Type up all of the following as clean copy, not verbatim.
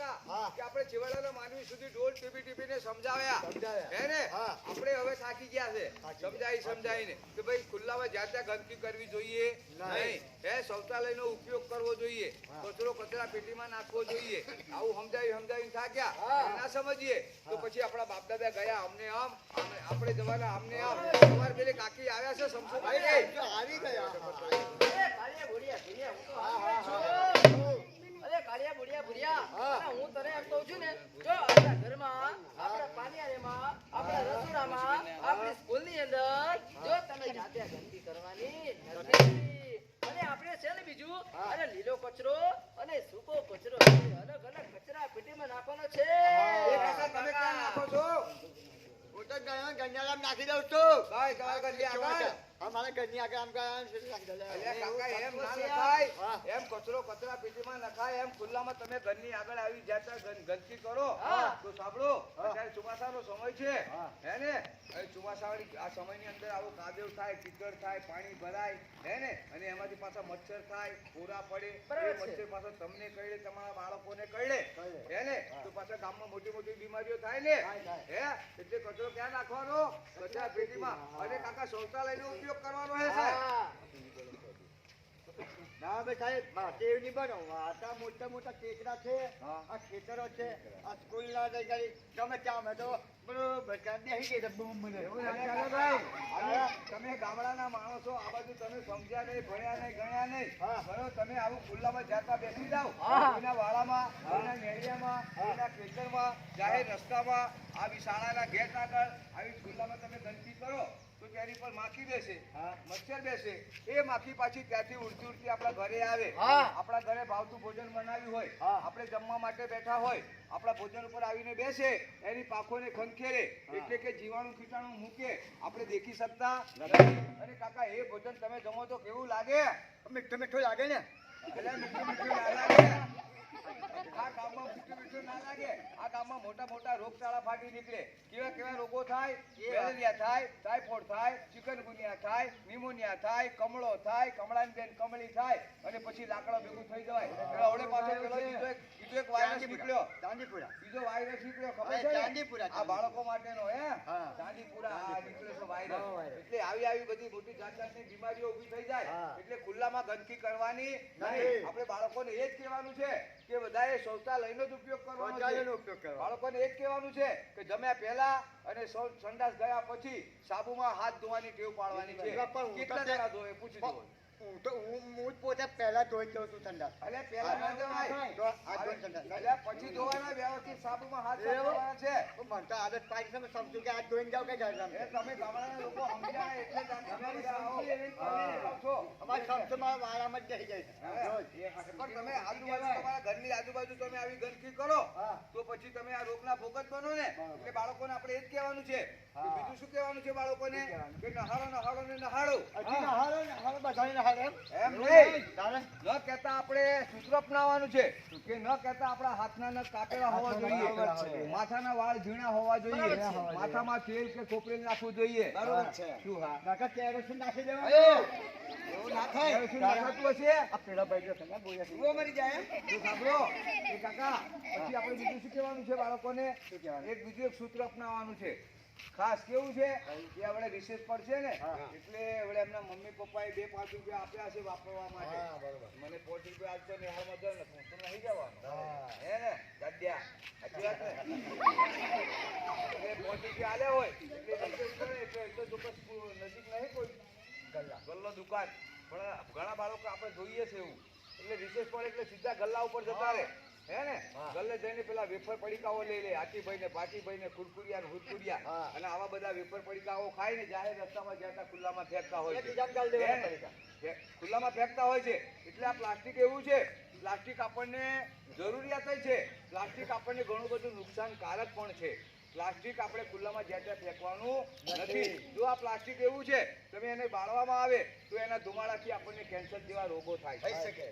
કાકા કે આપણે છેવાડાના માનવી સુધી ઢોલ ટીપીને સમજાવ્યા હે ને આપણે હવે થાકી ગયા છે સમજાઈને કે ભાઈ ખુલ્લામાં જ્યાં ત્યાં ગંદકી કરવી જોઈએ નહીં હે શૌચાલયનો ઉપયોગ કરવો જોઈએ કચરો કચરા પેટીમાં નાખવો જોઈએ આવું સમજાવી થાક્યા ના સમજીએ તો પછી આપણા બાપ દાદા ગયા અમને આમ આપણે જવાના અમને આમ તમારે પેલી કાકી આવ્યા છે સમસુભાઈ આવી ગયા કાળિયા ભુડિયા હું તને એમ કહું છું ને જો આપણા ઘરમાં આપણા પાલિયામાં આપણા રસોડામાં આપણી સ્કૂલની અંદર જો તમે જાતે ગંદકી કરવાની નથી અને આપણે છે ને બીજું અને લીલો કચરો અને સૂકો કચરો અલગ અલગ કચરા પેટીમાં નાખવાનો છે એ કાકા તમે ક્યાં નાખો છો હું તો ગંજારામ નાખી દઉં છું ભાઈ તમારા ઘરની આગળ અમારા ઘરની આગળ આમ નાખી દઉં કાકા એમ ના નખાય એમ કચરો કચરા પેટીમાં નખાય એમ ખુલ્લામાં તમે ઘરની આગળ આવી જતા ગંદકી કરો તો સાંભળો અત્યારે ચોમાસાનો સમય છે હે ને ચોમાસાવાળી આ સમયની અંદર આવો કાદવ થાય કીચડ થાય પાણી ભરાય હે ને અને એમાંથી પાછા મચ્છર થાય પૂરા પડે એ મચ્છર પાછા તમને કરડે તમારા બાળકોને કરડે હે ને તો પાછા ગામમાં મોટી મોટી બીમારીઓ થાય ને હે એટલે કચરો ક્યાં નાખવાનો કચરા પેટીમાં અને કાકા શૌચાલયનો ઉપયોગ કરવાનો હે ના ભાઈ સાહેબ ટેવ નહીં બનો આટલા મોટા મોટા ટેકરા છે આ ખેતરો છે આ સ્કૂલ ના ગઈ ગમે ત્યાં અમે તો બરોબર બેસી ગઈ બૂમ મને તમે ગામડાના માણસો આ બાજુ તમે સમજ્યા નહીં ભણ્યા નહીં ગણ્યા નહીં બરોબર તમે આવું ખુલ્લામાં જાતા બેસી જાઓ કોઈના વાળામાં કોઈના મેળિયામાં કોઈના ખેતરમાં જાહેર રસ્તામાં આવી શાળાના ગેટ આગળ આવી ખુલ્લામાં તમે ગંદકી કરો તો તેની પર માખી બેસે મચ્છર બેસે એ માખી પાછી ત્યાંથી ઉડતી આપણા ઘરે આવે આપણા ઘરે ભાવતું ભોજન બનાવ્યું હોય આપણે જમવા માટે બેઠા હોય આપણા ભોજન ઉપર આવીને બેસે એની પાંખોને ખંખેરે એટલે કે જીવાણુ કીટાણુ મૂકે આપણે દેખી શકતા નથી અને કાકા એ ભોજન તમે જમો તો કેવું લાગે મીઠું મીઠું લાગે ને એટલે મીઠું ના લાગે આ ગામમાં મીઠું ના લાગે આ ગામમાં મોટા મોટા રોગચાળા ફાટી નીકળે કેવા રોગો થાય મેલેરિયા થાય ટાઇફોઇડ થાય ચિકનગુનિયા થાય નિમોનિયા થાય કમળો થાય કમળાની બેન કમળી થાય અને પછી લાકડા ભેગું થઈ જવાય હવે પાછો પેલો બીજો એક વાયરસ નીકળ્યો ચાંદીપુરા બીજો વાયરસ નીકળ્યો ખબર છે ચાંદીપુરા આ બાળકો માટેનો હે ચાંદીપુરા આ નીકળ્યો છે વાયરસ એટલે આવી બધી મોટી જાતની બીમારીઓ ઊભી થઈ જાય એટલે ખુલ્લામાં ગંદકી કરવાની નહીં આપણે બાળકોને એ જ કહેવાનું છે કે બધાએ શૌચાલયનો જ ઉપયોગ કરવાનો છે બાળકોને એ જ કહેવાનું છે કે જમ્યા પહેલા અને સંડાસ ગયા પછી સાબુમાં હાથ ધોવાની ટેવ પાડવાની છે કેટલા જણા ધોવે પૂછી દો હું પોતે પહેલા ધોઈ દઉં છું સંડાસ અલે પહેલા ના ધોવાય પછી ધોવાના વ્યવસ્થિત સાબુમાં હાથ ધોવાના છે મને તો આદત પાડી છે સમજુ કે આ ધોઈને જાવ કે તમે ગામડાના લોકો સમજ્યા એટલે અમારા શબ્દમાં વાળામાં જ જઈ જાય પણ તમે આજુબાજુ તમારા ઘરની આજુબાજુ તમે આવી ગંદકી કરો તો પછી તમે આ રોગના ભોગ જ બનો ને એટલે બાળકોને આપણે એ જ કહેવાનું છે બીજું શું કહેવાનું છે બાળકોને કે નહાડો ને નહાડો એમ નહીં ન કહેતા આપણે સૂત્ર અપનાવવાનું છે કે ન કહેતા આપણા હાથના નખ કાપેલા હોવા જોઈએ માથાના વાળ ઝીણા હોવા જોઈએ માથામાં તેલ કે ખોપરેલ નાખવું જોઈએ બરોબર છે શું કાકા કેરોસીન નાખી દેવાનું એવું ના થાય કેરોસીન નાખતું હશે આ પેલા ભાઈ જો તમે બોલ્યા છે ઓ મરી જાય જો સાંભળો એ કાકા પછી આપણે બીજું શું કહેવાનું છે બાળકોને એક બીજું એક સૂત્ર અપનાવવાનું છે ખાસ કેવું છે કે આપણે રિસેસ પડશે ને એટલે હવે એમના મમ્મી પપ્પાએ 2-5 રૂપિયા આપ્યા છે વાપરવા માટે મને 5 રૂપિયા આપતો ને હાલ મધર ને તો નહીં જવાનું હે ને દાદિયા સાચી વાત ને એટલે 5 રૂપિયા આલ્યા હોય એટલે રિસેસ કરે એટલે તો ચોક્કસ નજીક નહીં કોઈ ગલ્લો દુકાન પણ ઘણા બાળકો આપણે જોઈએ છે એવું એટલે રિસેસ પડે એટલે સીધા ગલ્લા ઉપર જતા રહે હે ને ગલ્લે જઈને પેલા વેફર પડીકાઓ લઈ લે આટીભાઈ ને પાટીભાઈ ને કુરકુરિયા ને હુરકુરિયા અને આવા બધા વેફર પડીકાઓ ખાઈ ને જાહેર રસ્તામાં જતા ખુલ્લામાં ફેંકતા હોય છે ખુલ્લામાં ફેંકતા હોય છે એટલે આ પ્લાસ્ટિક એવું છે પ્લાસ્ટિક આપણને જરૂરિયાત છે પ્લાસ્ટિક આપણને ઘણું બધું નુકસાનકારક પણ છે પ્લાસ્ટિક આપણે ખુલ્લામાં જ્યાં ત્યાં ફેંકવાનું નથી જો આ પ્લાસ્ટિક એવું છે તમે એને બાળવામાં આવે તો એના ધુમાડાથી આપણને કેન્સર જેવા રોગો થઈ શકે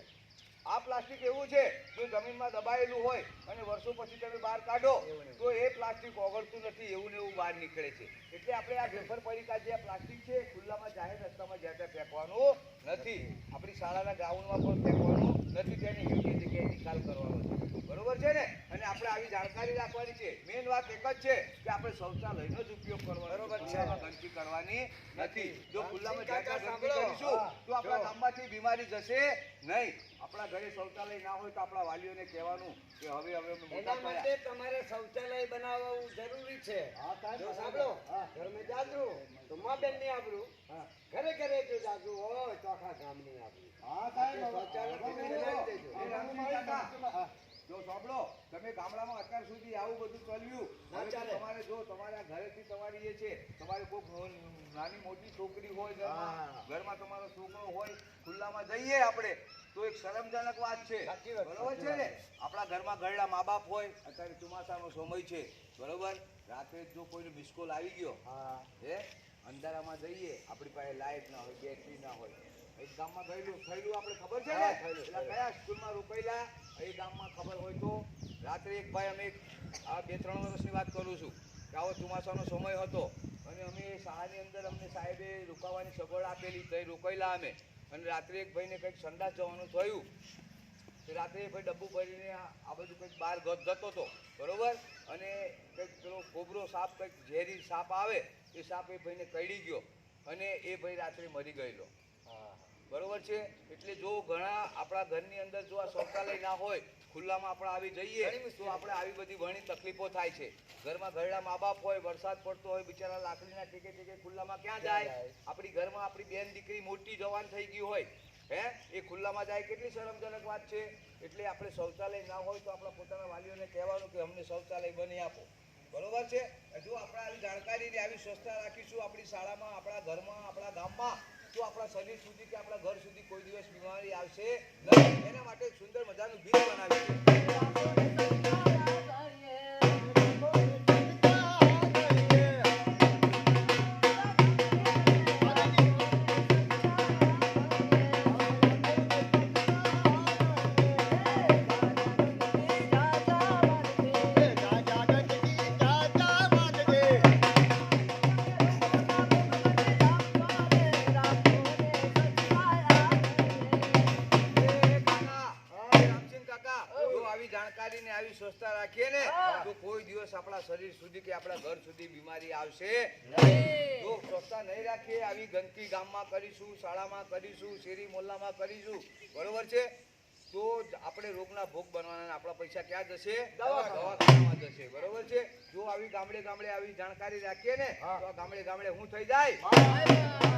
આ પ્લાસ્ટિક એવું છે જો જમીનમાં દબાયેલું હોય અને વર્ષો પછી તમે બહાર કાઢો તો એ પ્લાસ્ટિક ઓગળતું નથી એવું ને એવું બહાર નીકળે છે એટલે આપણે આ વેફર પડીકા જે પ્લાસ્ટિક છે ખુલ્લામાં જાહેર રસ્તામાં જ્યાં ત્યાં ફેંકવાનું નથી આપણી શાળાના ગ્રાઉન્ડમાં પણ ફેંકવાનું નથી તેની યોગ્ય જગ્યાએ નિકાલ કરવાનો છે બરોબર છે ને અને આવી જાણકારી રાખવાની છે. મેન વાત એક જ છે કે આપણે શૌચાલયનો જ ઉપયોગ કરવાનો, બરોબર છે. ખુલ્લામાં ગંદકી કરવાની નથી. જો ખુલ્લામાં કાકા જ્યાં ત્યાં સાંભળો. ગંદકી કરીશું હા. તો આપણા જો. ગામમાંથી બીમારી જશે નહીં. આપણા ઘરે શૌચાલય ના હોય તો આપણા વાલીઓને કહેવાનું કે હવે અમે મોટા એના થયા. માટે તમારે શૌચાલય બનાવવું જરૂરી છે. હા, સાહેબ. જો સાંભળો, હા. ઘરમાં જાજરું તો મા બેન ની આબરૂ, હા. ઘરે ઘરે જો જાજરું હોય તો આખા ગામની આબરૂ. હા, સાહેબ. આપણે શૌચાલય હવે બનાવી દેજો. એ રામજી કાકા, હા. જો સાંભળો, તમે ગામડામાં અત્યાર સુધી આવું બધું ચાલ્યું. ના હવે તો ચાલે. તમારે જો તમારા ઘરેથી તમારી એ છે, તમારે કોઈ નાની મોટી છોકરી હોય ઘરમાં, હા. ઘરમાં તમારો છોકરો હોય, ખુલ્લામાં જઈએ આપણે તો એક શરમજનક વાત છે. સાચી વાત, બરોબર સાચી છે ને? વાત. આપણા ઘરમાં ઘરડા મા બાપ હોય, અત્યારે ચોમાસાનો સમય છે, બરોબર, રાત્રે જો કોઈનો મિસકોલ આવી ગયો, હા. હે, અંધારામાં જઈએ, આપણી પાસે લાઈટ ના હોય, બેટરી ના હોય, એક ગામમાં થયેલું આપણે ખબર છે ને? હા, થયેલું, પેલા કયા સ્કૂલમાં રોકાયેલા એ ગામમાં ખબર હોય તો રાત્રે એક ભાઈ, અમે આ 2-3 વર્ષની વાત કરું છું કે આવો ચોમાસાનો સમય હતો અને અમે શાળાની અંદર અમને સાહેબે રોકાવાની સગવડ આપેલી, તો રોકાયેલા અમે, અને રાત્રે એક ભાઈને કંઈક સંડાસ જવાનું થયું. તે રાત્રે ભાઈ ડબ્બુ ભરીને આ બધું કંઈક બહાર જતો હતો, બરોબર, અને કંઈક પેલો કોબરો સાપ, કંઈક ઝેરી સાપ આવે, એ સાપ એ ભાઈને કરડી ગયો અને એ ભાઈ રાત્રે મરી ગયેલો. બરોબર છે? એટલે જો ઘણા આપણા ઘરની અંદર જો આ શૌચાલય ના હોય, ખુલ્લામાં આપણે આવી જઈએ તો આપણે આવી બધી ઘણી તકલીફો થાય છે. ઘરમાં ઘરડા મા બાપ હોય, વરસાદ પડતો હોય, બિચારા લાકડીના ટેકે ટેકે ખુલ્લામાં ક્યાં જાય? આપણી ઘરમાં આપણી બેન દીકરી મોટી જવાન થઈ ગઈ હોય, હે, એ ખુલ્લામાં જાય, કેટલી શરમજનક વાત છે. એટલે આપણે શૌચાલય ના હોય તો આપણા પોતાના વાલીઓને કહેવાનું કે અમને શૌચાલય બની આપો. બરોબર છે? જો આપણે આવી જાણકારી આવી સ્વચ્છતા રાખીશું આપણી શાળામાં, આપણા ઘરમાં, આપણા ગામમાં, તો આપણા શરીર સુધી કે આપણા ઘર સુધી કોઈ દિવસ બીમારી આવશે નહીં. એના માટે એક સુંદર મજાનું ગીત બનાવ્યું છે. જાણકારી ને આવી સ્વચ્છતા રાખીએ ને તો કોઈ દિવસ આપણા શરીર સુધી કે આપણા ઘર સુધી બીમારી આવશે નહીં. જો સ્વચ્છતા નહીં રાખીએ, આવી ગંદકી ગામમાં કરીશું, શાળામાં કરીશું, શેરી મોહલ્લામાં કરીશું, બરોબર છે, તો આપણે રોગના ભોગ બનવાના. આપણા પૈસા ક્યાં જશે? દવાખાનામાં જશે. બરોબર છે? જો આવી ગામડે ગામડે આવી જાણકારી રાખીએ ને તો આ ગામડે ગામડે શું થઈ જાય?